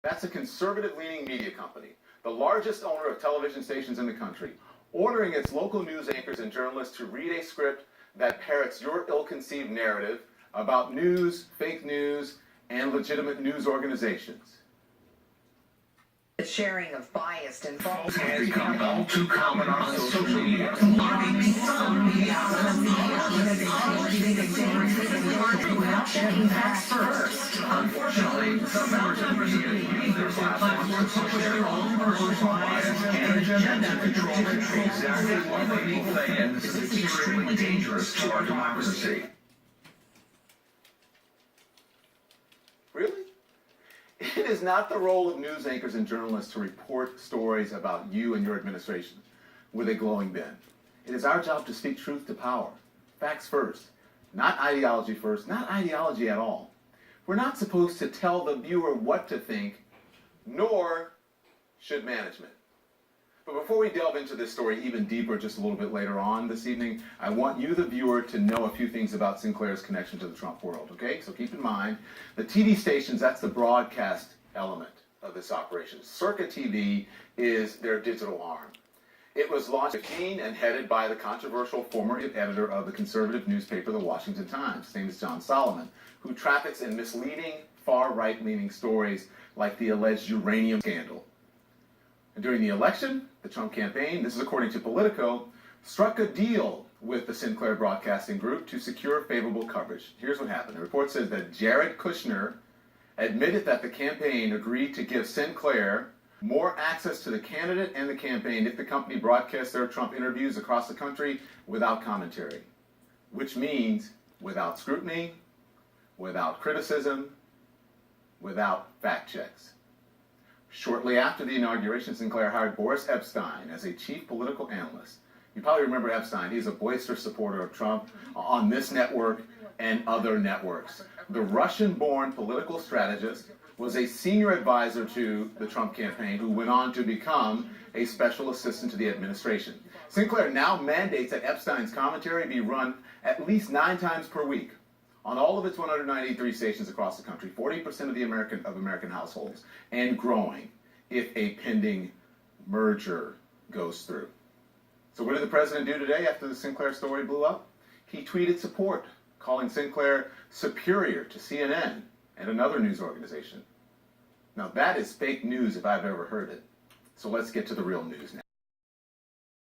That's a conservative-leaning media company, the largest owner of television stations in the country, ordering its local news anchors and journalists to read a script that parrots your ill-conceived narrative about news, fake news, and legitimate news organizations. The sharing of biased and false has become all too common on social media. Checking facts first. Unfortunately, some members of the community use their platforms to push their own personal bias and agenda to control exactly what they people think. And this is extremely dangerous to our democracy. Really? It is not the role of news anchors and journalists to report stories about you and your administration with a glowing bin. It is our job to speak truth to power. Facts first. Not ideology first, not ideology at all. We're not supposed to tell the viewer what to think, nor should management. But before we delve into this story even deeper just a little bit later on this evening, I want you, the viewer, to know a few things about Sinclair's connection to the Trump world, okay? So keep in mind, the TV stations, that's the broadcast element of this operation. Circa TV is their digital arm. It was launched in 2015 and headed by the controversial former editor of the conservative newspaper, The Washington Times. His name is John Solomon, who traffics in misleading, far-right-leaning stories like the alleged uranium scandal. And during the election, the Trump campaign, this is according to Politico, struck a deal with the Sinclair Broadcasting Group to secure favorable coverage. Here's what happened. The report says that Jared Kushner admitted that the campaign agreed to give Sinclair more access to the candidate and the campaign if the company broadcasts their Trump interviews across the country without commentary, which means without scrutiny, without criticism, without fact checks. Shortly after the inauguration, Sinclair hired Boris Epshteyn as a chief political analyst. You probably remember Epshteyn. He's a boisterous supporter of Trump on this network and other networks. The Russian-born political strategist was a senior advisor to the Trump campaign who went on to become a special assistant to the administration. Sinclair now mandates that Epstein's commentary be run at least 9 times per week on all of its 193 stations across the country, 40% of the American households, and growing if a pending merger goes through. So what did the president do today after the Sinclair story blew up? He tweeted support, calling Sinclair superior to CNN and another news organization. Now that is fake news if I've ever heard it. So let's get to the real news now.